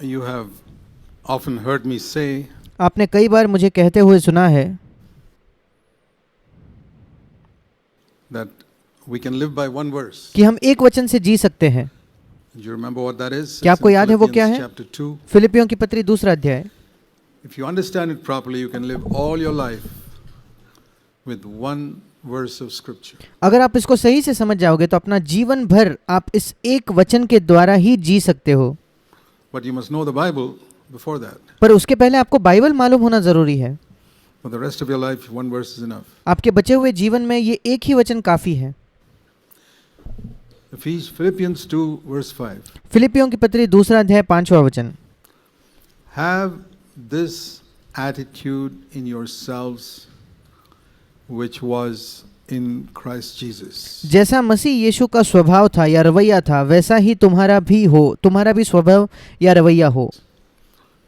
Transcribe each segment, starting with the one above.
You have often heard me say आपने कई बार मुझे कहते हुए सुना है that we can live by one verse. कि हम एक वचन से जी सकते हैं। Do you remember what that is? क्या It's आपको in याद है वो क्या Philippians है? chapter 2. फिलिपियों की पत्री 2 अध्याय। If you understand it properly, you can live all your life with one verse of scripture. अगर आप इसको सही से समझ जाओगे तो अपना जीवन भर आप इस एक वचन के द्वारा ही जी सकते हो। But you must know the Bible before that. पर उसके पहले आपको बाइबल मालूम होना जरूरी है। For the rest of your life, one verse is enough. आपके बचे हुए जीवन में ये एक ही वचन काफी है। Philippians 2 verse 5. फिलिपियों की पत्री 2 अध्याय 5वां वचन। Have this attitude in yourselves which was in Christ Jesus. जैसा मसीह यीशु का स्वभाव था या रवैया था वैसा ही तुम्हारा भी स्वभाव या रवैया हो।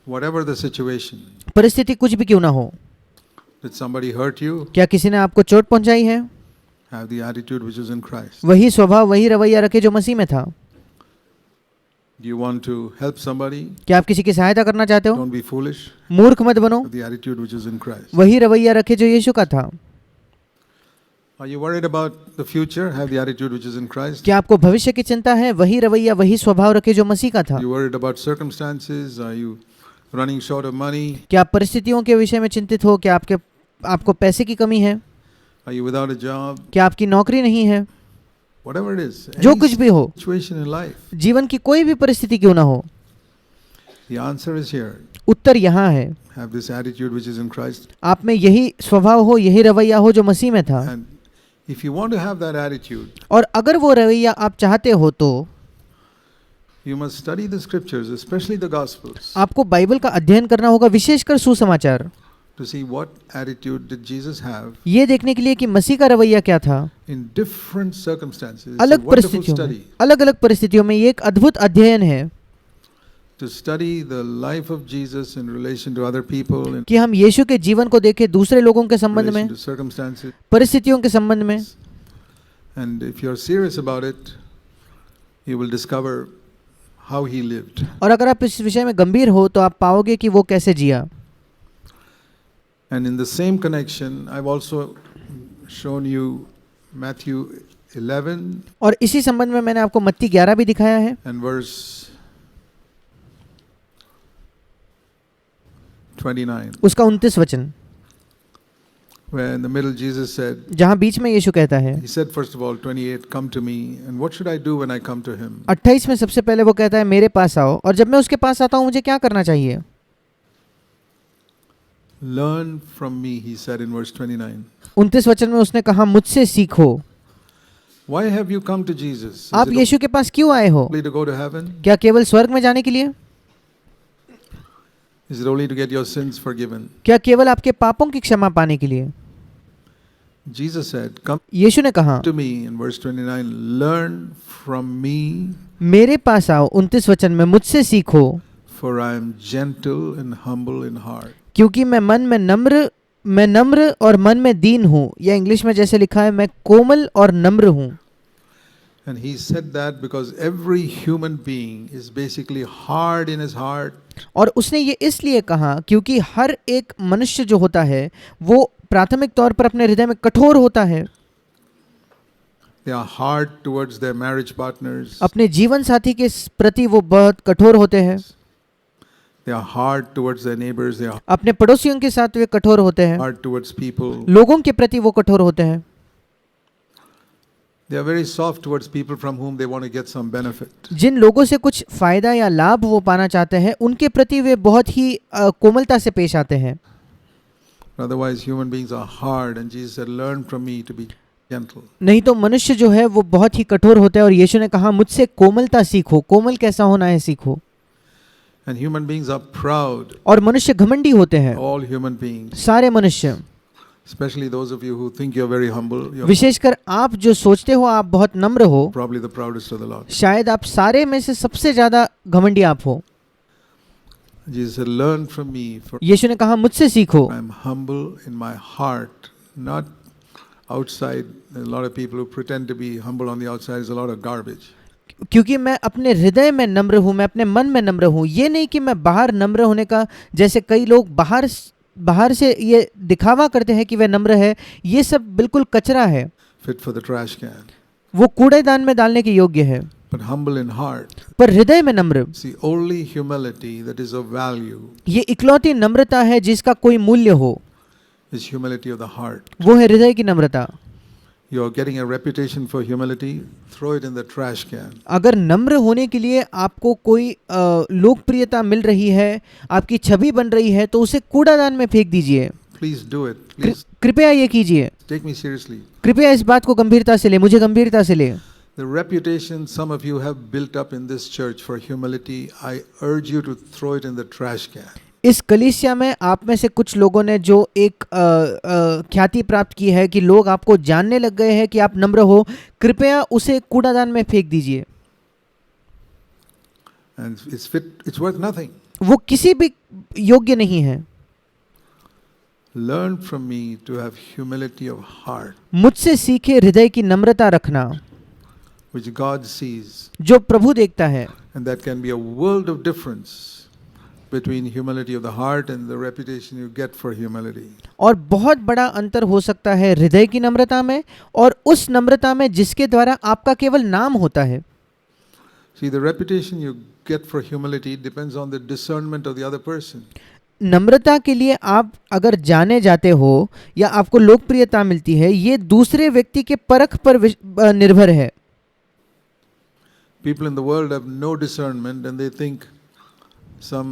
Whatever the situation. परिस्थिति कुछ भी क्यों ना हो। Did somebody hurt you? क्या किसी ने आपको चोट पहुंचाई है? Have the attitude which is in Christ. वही स्वभाव वही रवैया रखे जो मसीह में था। Do you want to help somebody? क्या आप किसी की सहायता करना चाहते हो? Don't be foolish. मूर्ख मत बनो। Have the attitude which is in Christ. वही रवैया रखे जो यीशु का था। Are you worried about the future? Have the attitude which is in Christ. क्या आपको भविष्य की चिंता है? वही रवैया वही स्वभाव रखे जो मसीह का था। Are you worried about circumstances? Are you running short of money? क्या आप परिस्थितियों के विषय में चिंतित हो? क्या आपको पैसे की कमी है? Are you without a job? क्या आपकी नौकरी नहीं है? Whatever it is. जो Any कुछ भी हो, situation in life. जीवन की कोई भी परिस्थिति क्यों ना हो, The answer is here. उत्तर यहाँ है। Have this attitude which is in Christ. आप में यही स्वभाव हो, यही रवैया हो जो मसीह में था। And if you want to have that attitude, और अगर वो रवैया आप चाहते हो तो you must study the scriptures, especially the Gospels, आपको बाइबल का अध्ययन करना होगा, विशेषकर सुसमाचार, to see what attitude did Jesus have ये देखने के लिए कि मसीह का रवैया क्या था in different circumstances. It's a अलग wonderful परिस्थितियों में। study अलग अलग परिस्थितियों में ये एक अद्भुत अध्ययन है to study the life of Jesus in relation to other people, in कि हम यीशु के जीवन को देखें दूसरे लोगों के संबंध में, relation to circumstances. परिस्थितियों के संबंध में। And if you're serious about it, you will discover how he lived. और अगर आप इस विषय में गंभीर हो तो आप पाओगे कि वो कैसे जिया। And in the same connection, I've also shown you Matthew 11 और इसी संबंध में मैंने आपको मत्ती 11 भी दिखाया है and verse 29, उसका 29 वचन, where in the middle Jesus said, जहाँ बीच में यीशु कहता है, he said first of all, 28, come to me, and what should I do when I come to him? 28 में सबसे पहले वो कहता है मेरे पास आओ, और जब मैं उसके पास आता हूँ मुझे क्या करना चाहिए? Learn from me, he said in verse 29. 29 वचन में उसने कहा मुझसे सीखो। Why have you come to Jesus? आप यीशु के पास क्यों आए हो? Only to go to heaven? क्या केवल स्वर्ग में जाने के लिए? Is it only to get your sins forgiven? क्या केवल आपके पापों की क्षमा पाने के लिए? Jesus said, come यीशु ने कहा to me in verse 29, learn from me, मेरे पास आओ, 29 वचन में मुझसे सीखो, for I am gentle and humble in heart. क्योंकि मैं नम्र और मन में दीन हूँ, या इंग्लिश में जैसे लिखा है मैं कोमल और नम्र हूँ। And he said that because every human being is basically hard in his heart. और उसने ये इसलिए कहा क्योंकि हर एक मनुष्य जो होता है वो प्राथमिक तौर पर अपने हृदय में कठोर होता है। They are hard towards their marriage partners. अपने जीवन साथी के प्रति वो बहुत कठोर होते हैं। They are hard towards their neighbors. They are अपने पड़ोसियों के साथ वे कठोर होते हैं। hard towards people. लोगों के प्रति वो कठोर होते हैं। They are very soft towards people from whom they want to get some benefit. जिन लोगों से कुछ फायदा या लाभ वो पाना चाहते हैं उनके प्रति वे बहुत ही कोमलता से पेश आते हैं। Otherwise, human beings are hard, and Jesus said, "Learn from me to be gentle." नहीं तो मनुष्य जो है वो बहुत ही कठोर होता है, और यीशु ने कहा मुझसे कोमलता सीखो। कोमल कैसा होना है सीखो। And human beings are proud. और मनुष्य घमंडी होते हैं। All human beings, सारे मनुष्य, especially those of you who think you're very humble, you're विशेषकर आप जो सोचते हो आप बहुत नम्र हो, probably the proudest of the lot. शायद आप सारे में से सबसे ज्यादा घमंडी आप हो। Jesus said, "Learn from me, for यीशु ने कहा मुझसे सीखो, I am humble in my heart, not outside." There are a lot of people who pretend to be humble on the outside. There's a lot of garbage. क्योंकि मैं अपने हृदय में नम्र हूँ, मैं अपने मन में नम्र हूँ। ये नहीं कि मैं बाहर नम्र होने का, जैसे कई लोग बाहर से ये दिखावा करते हैं कि वह नम्र है, ये सब बिल्कुल कचरा है, fit for the trash can. वो कूड़ेदान में डालने के योग्य है। But humble in heart, पर हृदय में नम्र, it's the only humility that is of value, ये इकलौती नम्रता है जिसका कोई मूल्य हो, is humility of the heart. वो है हृदय की नम्रता। You're getting a reputation for humility, throw it in the trash can. अगर नम्र होने के लिए आपको कोई लोकप्रियता मिल रही है, आपकी छवि बन रही है, तो उसे कूड़ादान में फेंक दीजिए। Please do it. Please कृपया ये कीजिए, take me seriously. कृपया इस बात को गंभीरता से ले, मुझे गंभीरता से ले। The reputation some of you have built up in this church for humility, I urge you to throw it in the trash can. इस कलीसिया में आप में से कुछ लोगों ने जो एक ख्याति प्राप्त की है कि लोग आपको जानने लग गए हैं कि आप नम्र हो, कृपया उसे कूड़ादान में फेंक दीजिए। And it's worth nothing. वो किसी भी योग्य नहीं है। Learn from me to have humility of heart, मुझसे सीखे हृदय की नम्रता रखना, which God sees, जो प्रभु देखता है। and that can be a world of difference between humility of the heart and the reputation you get for humility. और बहुत बड़ा अंतर हो सकता है हृदय की नम्रता में और उस नम्रता में जिसके द्वारा आपका केवल नाम होता है। See, the reputation you get for humility depends on the discernment of the other person. नम्रता के लिए आप अगर जाने जाते हो या आपको लोकप्रियता मिलती है, ये दूसरे व्यक्ति के परख पर निर्भर है। People in the world have no discernment and they think some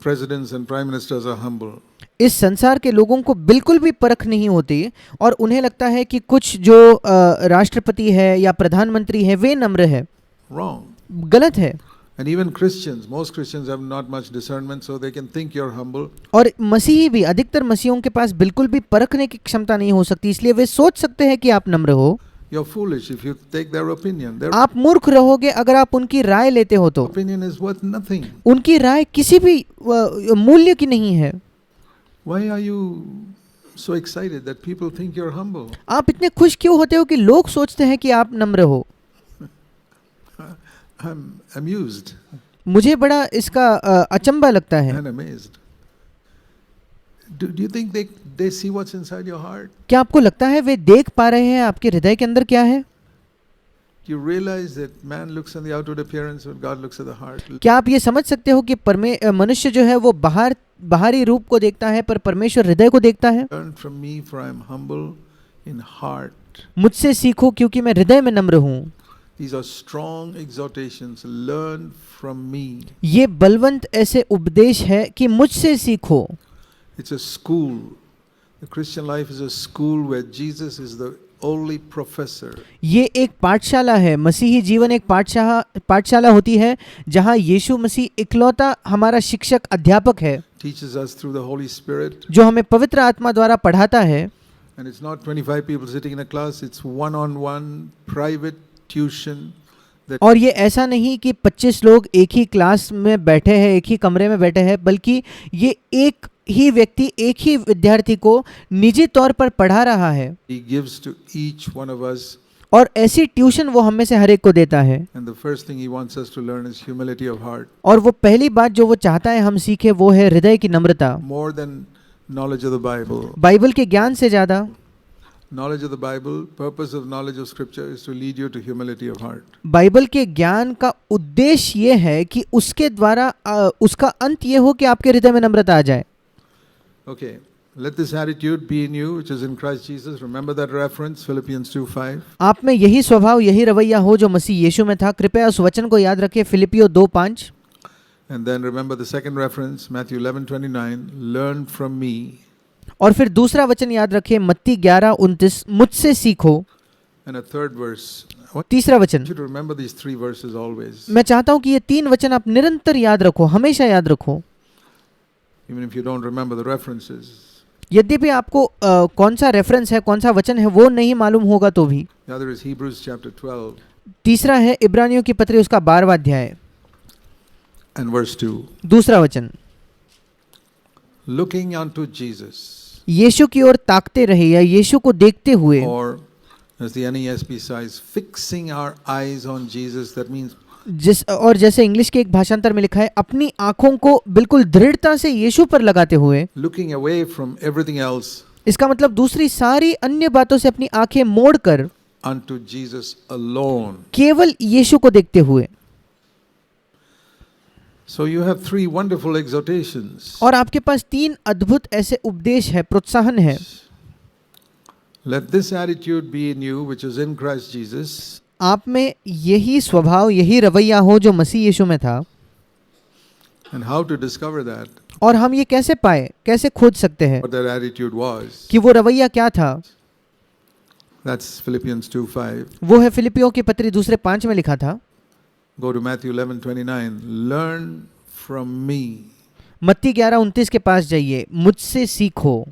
presidents and prime ministers are humble. इस संसार के लोगों को बिल्कुल भी परख नहीं होती और उन्हें लगता है कि कुछ जो राष्ट्रपति है या प्रधानमंत्री है वे नम्र है। Wrong. गलत है। And even Christians, most Christians have not much discernment, so they can think you're humble. और मसीही भी, अधिकतर मसीहों के पास बिल्कुल भी परखने की क्षमता नहीं हो सकती, इसलिए वे सोच सकते हैं कि आप नम्र हो। You're foolish if you take their opinion. Their आप मूर्ख रहोगे अगर आप उनकी राय लेते हो तो। opinion is worth nothing. उनकी राय किसी भी मूल्य की नहीं है। Why are you so excited that people think you're humble? आप इतने खुश क्यों होते हो कि लोग सोचते हैं कि आप नम्र हो? I'm amused मुझे बड़ा इसका अचंभा लगता है। and amazed. Do you think they see what's inside your heart? क्या आपको लगता है वे देख पा रहे हैं आपके हृदय के अंदर क्या है? Do you realize that man looks on the outward appearance, but God looks at the heart? क्या आप ये समझ सकते हो कि मनुष्य जो है वो बाहरी रूप को देखता है पर परमेश्वर हृदय को देखता है? Learn from me, for I am humble in heart. मुझसे सीखो क्योंकि मैं हृदय में नम्र हूँ। These are strong exhortations. Learn from me. ये बलवंत ऐसे उपदेश है कि मुझसे सीखो। It's a school. The Christian life is a school where Jesus is the only professor. ये एक पाठशाला है। मसीही जीवन एक पाठशाला होती है जहाँ यीशु मसीह इकलौता हमारा शिक्षक अध्यापक है, Teaches us through the Holy Spirit. जो हमें पवित्र आत्मा द्वारा पढ़ाता है। And it's not 25 people sitting in a class. It's one-on-one private tuition. और ये ऐसा नहीं कि 25 लोग एक ही क्लास में बैठे हैं, एक ही कमरे में बैठे हैं, बल्कि ये एक ही व्यक्ति एक ही विद्यार्थी को निजी तौर पर पढ़ा रहा है। He gives to each one of us. और ऐसी ट्यूशन वो हम में से हर एक को देता है। And the first thing he wants us to learn is humility of heart. और वो पहली बात जो वो चाहता है हम सीखे वो है हृदय की नम्रता। More than knowledge of the Bible. Bible के ज्ञान से ज़्यादा Knowledge of the Bible, purpose of knowledge of Scripture is to lead you to humility of heart. Bible के ज्ञान का उद्देश्य ये है कि उसके द्वारा उसका अंत ये हो कि आपके हृदय में नम्रता आ जाए। Okay, let this attitude be in you, which is in Christ Jesus. Remember that reference, Philippians 2:5. आप में यही स्वभाव, यही रवैया हो जो मसीह यीशु में था। कृपया उस वचन को याद रखिए, फिलिपियो 2:5। And then remember the second reference, Matthew 11:29. Learn from me. और फिर दूसरा वचन याद रखिए, मत्ती 11:29, मुझसे सीखो। And a third verse. I want तीसरा वचन, you to remember these three verses always. मैं चाहता हूँ कि ये 3 वचन आप निरंतर याद रखो, हमेशा याद रखो। Even if you don't remember the references. यद्यपि आपको कौन सा रेफरेंस है, कौन सा वचन है वो नहीं मालूम होगा तो भी। The other is Hebrews chapter 12 तीसरा है इब्रानियों की पत्री उसका 12वां अध्याय and verse 2. दूसरा वचन, Looking unto Jesus, यीशु की ओर ताकते रहे या यीशु को देखते हुए, or As the NESP says, fixing our eyes on Jesus, that means और जैसे इंग्लिश के एक भाषांतर में लिखा है, अपनी आंखों को बिल्कुल दृढ़ता से यीशु पर लगाते हुए, looking away from everything else इसका मतलब दूसरी सारी अन्य बातों से अपनी आंखें मोड़कर unto Jesus alone. केवल यीशु को देखते हुए. So you have three wonderful exhortations. और आपके पास 3 अद्भुत ऐसे उपदेश है, प्रोत्साहन है. Let this attitude be in you which is in Christ Jesus. आप में यही स्वभाव, यही रवैया हो जो मसीह यीशु में था. And how to discover that? और हम ये कैसे पाए, कैसे खोज सकते हैं What that attitude was. कि वो रवैया क्या था? That's Philippians 2:5. वो है फिलिपियों की पत्री 2:5 में लिखा था. Go to Matthew 11:29. Learn from me. मत्ती 11:29 के पास जाइए, मुझसे सीखो,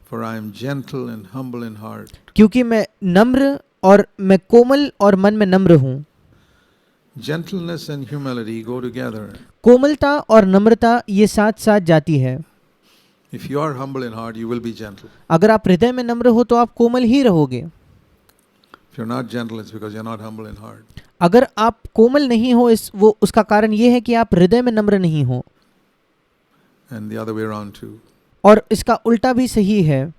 For I am gentle and humble in heart. क्योंकि मैं नम्र और मैं कोमल और मन में नम्र हूँ. Gentleness and humility go together. कोमलता और नम्रता ये साथ साथ जाती है. If you are humble in heart, you will be gentle. अगर आप हृदय में नम्र हो तो आप कोमल ही रहोगे. If you're not gentle, it's because you're not humble in heart. अगर आप कोमल नहीं हो, उसका कारण ये है कि आप हृदय में नम्र नहीं हो. And the other way around too. और इसका उल्टा भी सही है.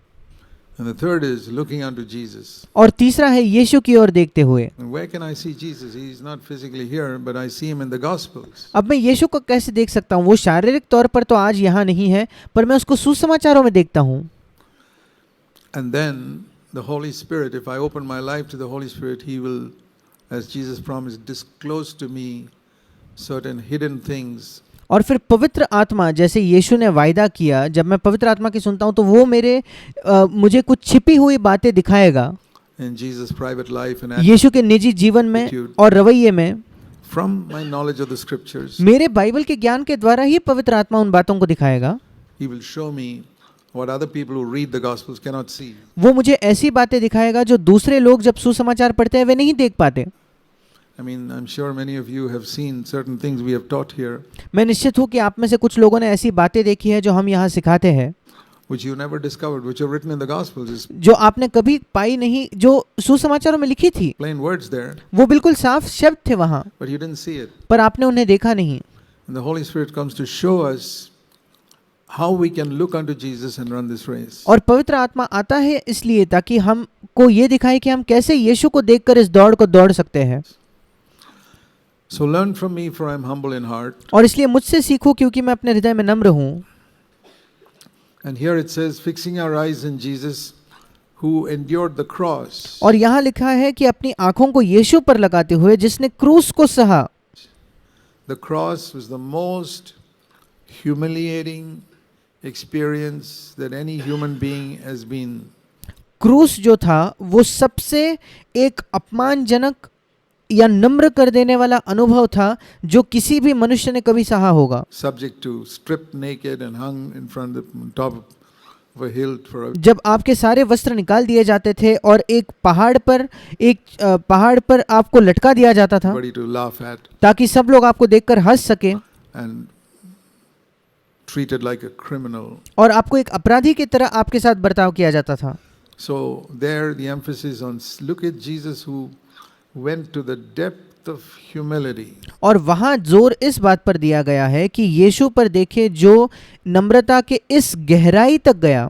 And the third is looking unto Jesus. और तीसरा है यीशु की ओर देखते हुए. And where can I see Jesus? He is not physically here, but I see him in the Gospels. अब मैं यीशु को कैसे देख सकता हूँ? वो शारीरिक तौर पर तो आज यहाँ नहीं है, पर मैं उसको सुसमाचारों में देखता हूँ. And then the Holy Spirit, if I open my life to the Holy Spirit, he will, as Jesus promised, disclose to me certain hidden things. और फिर पवित्र आत्मा, जैसे यीशु ने वायदा किया, जब मैं पवित्र आत्मा की सुनता हूँ तो वो मुझे कुछ छिपी हुई बातें दिखाएगा. In Jesus' private life and यीशु के निजी जीवन में और रवैये में. From my knowledge of the scriptures, मेरे बाइबल के ज्ञान के द्वारा ही पवित्र आत्मा उन बातों को दिखाएगा. he will show me what other people who read the Gospels cannot see. वो मुझे ऐसी बातें दिखाएगा जो दूसरे लोग जब सुसमाचार पढ़ते हैं वे नहीं देख पाते. I mean, I'm sure many of you have seen certain things we have taught here, मैं निश्चित हूँ कि आप में से कुछ लोगों ने ऐसी बातें देखी है जो हम यहाँ सिखाते हैं, which you never discovered, which are written in the Gospels. जो आपने कभी पाई नहीं, जो सुसमाचारों में लिखी थी. Plain words there, वो बिल्कुल साफ शब्द थे वहाँ, but you didn't see it. पर आपने उन्हें देखा नहीं. And the Holy Spirit comes to show us how we can look unto Jesus and run this race. और पवित्र आत्मा आता है इसलिए ताकि हमको ये दिखाए कि हम कैसे यीशु को देखकर इस दौड़ को दौड़ सकते हैं. So learn from me, for I am humble in heart. और इसलिए मुझसे सीखो क्योंकि मैं अपने हृदय में नम्र हूँ. And here it says, fixing our eyes in Jesus, who endured the cross. और यहाँ लिखा है कि अपनी आंखों को यीशु पर लगाते हुए जिसने क्रूस को सहा. The cross was the most humiliating experience that any human being has been. क्रूस जो था वो सबसे एक अपमानजनक या नम्र कर देने वाला अनुभव था जो किसी भी मनुष्य ने कभी सहा होगा. Subject to stripped naked and hung in front of top of a hill for a. जब आपके सारे वस्त्र निकाल दिए जाते थे और एक पहाड़ पर आपको लटका दिया जाता था Everybody to laugh at. ताकि सब लोग आपको देखकर हंस सके. And treated like a criminal. और आपको एक अपराधी की तरह आपके साथ बर्ताव किया जाता था. So there the emphasis on look at Jesus who went to the depth of humility. और वहाँ जोर इस बात पर दिया गया है कि यीशु पर देखे जो नम्रता के इस गहराई तक गया.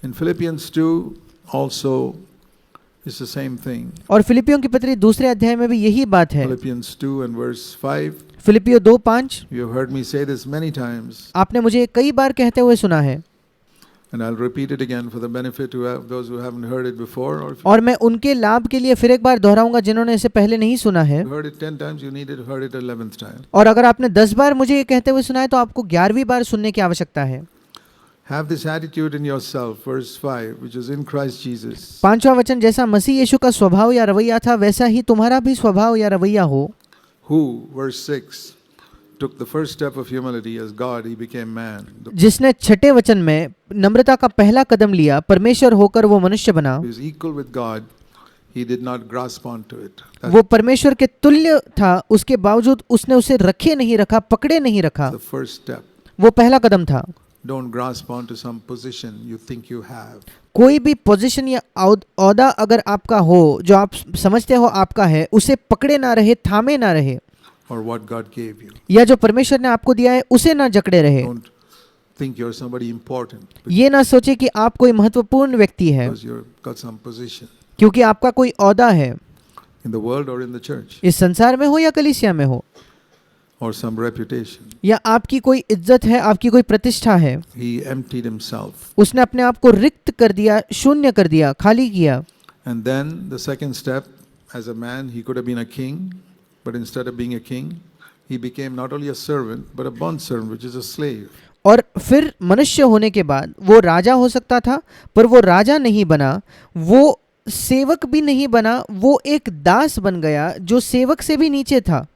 In Philippians 2 also is the same thing. और फिलिपियों की पत्री 2 अध्याय में भी यही बात है. Philippians 2 and verse 5. फिलिपियों 2:5. You have heard me say this many times. आपने मुझे कई बार कहते हुए सुना है. And I'll repeat it again for the benefit of those who haven't heard it before. और मैं उनके लाभ के लिए फिर एक बार दोहराऊंगा जिन्होंने इसे पहले नहीं सुना है. You heard it 10 times, you need to heard it 11th time. और अगर आपने 10 बार मुझे ये कहते हुए सुना है तो आपको 11वीं बार सुनने की आवश्यकता है. Have this attitude in yourself, verse 5, which is in Christ Jesus. 5वां वचन, जैसा मसीह यीशु का स्वभाव या रवैया था वैसा ही तुम्हारा भी स्वभाव या रवैया हो. Who, verse 6, took the first step of humility as God, he became man. जिसने 6 वचन में नम्रता का पहला कदम लिया, परमेश्वर होकर वो मनुष्य बना. He was equal with God. He did not grasp onto it. वो परमेश्वर के तुल्य था, उसके बावजूद उसने उसे रखे नहीं रखा, पकड़े नहीं रखा. That's the first step. वो पहला कदम था. Don't grasp onto some position you think you have. कोई भी पोजीशन या औदा अगर आपका हो जो आप समझते हो आपका है, उसे पकड़े ना रहे, थामे ना रहे, or what God gave you. या जो परमेश्वर ने आपको दिया है उसे ना जकड़े रहे। Don't think you're somebody important ये ना सोचे कि आप कोई महत्वपूर्ण व्यक्ति है because you've got some position क्योंकि आपका कोई औदा है, in the world or in the church, इस संसार में हो या कलीसिया में हो, or some reputation. या आपकी कोई इज्जत है, आपकी कोई प्रतिष्ठा है। He emptied himself. उसने अपने आप को रिक्त कर दिया, शून्य कर दिया, खाली किया। And then the second step, as a man, he could have been a king, but instead of being a king, he became not only a servant, but a bond servant, which is a slave. और फिर मनुष्य होने के बाद वो राजा हो सकता था, पर वो राजा नहीं बना, वो सेवक भी नहीं बना, वो एक दास बन गया जो सेवक से भी नीचे था।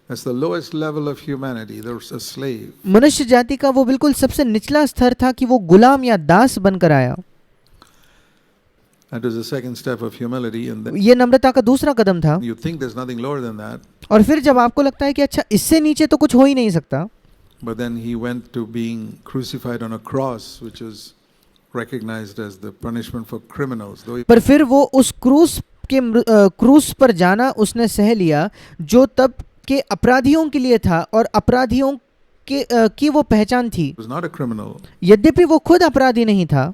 That's the lowest level of humanity. There's a slave. मनुष्य जाति का वो बिल्कुल सबसे निचला स्तर था कि वो गुलाम या दास बनकर आया। That was the second step of humility. And then ये नम्रता का दूसरा कदम था। you think there's nothing lower than that, और फिर जब आपको लगता है कि अच्छा इससे नीचे तो कुछ हो ही नहीं सकता, but then he went to being crucified on a cross, which was recognized as the punishment for criminals. Though पर फिर वो उस क्रूस पर जाना उसने सह लिया जो तब के अपराधियों के लिए था और अपराधियों के की वो पहचान थी। he was not a criminal, यद्यपि वो खुद अपराधी नहीं था,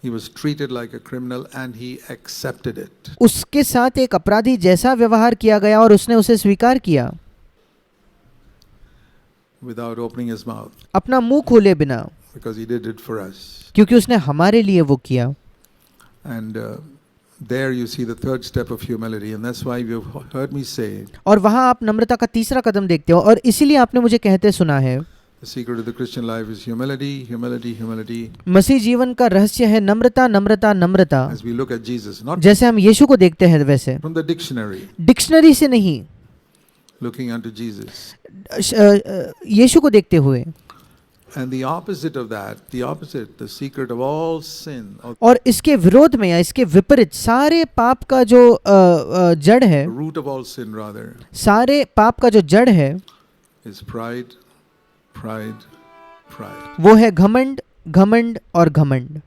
he was treated like a criminal and he accepted it. उसके साथ एक अपराधी जैसा व्यवहार किया गया और उसने उसे स्वीकार किया Without opening his mouth, अपना मुंह खोले बिना, because he did it for us. क्योंकि उसने हमारे लिए वो किया। And there you see the third step of humility, and that's why you've heard me say और वहाँ आप नम्रता का तीसरा कदम देखते हो और इसीलिए आपने मुझे कहते सुना है, the secret of the Christian life is humility, humility, humility. मसीह जीवन का रहस्य है नम्रता, नम्रता, नम्रता। As we look at Jesus, not जैसे हम यीशु को देखते हैं वैसे, from the dictionary, डिक्शनरी से नहीं, looking unto Jesus. यीशु को देखते हुए। And the opposite of that, the opposite, the secret of all sin, or और इसके विरोध में या इसके विपरीत सारे पाप का जो जड़ है, the root of all sin rather, सारे पाप का जो जड़ है is pride, pride, pride. वो है घमंड, घमंड और घमंड।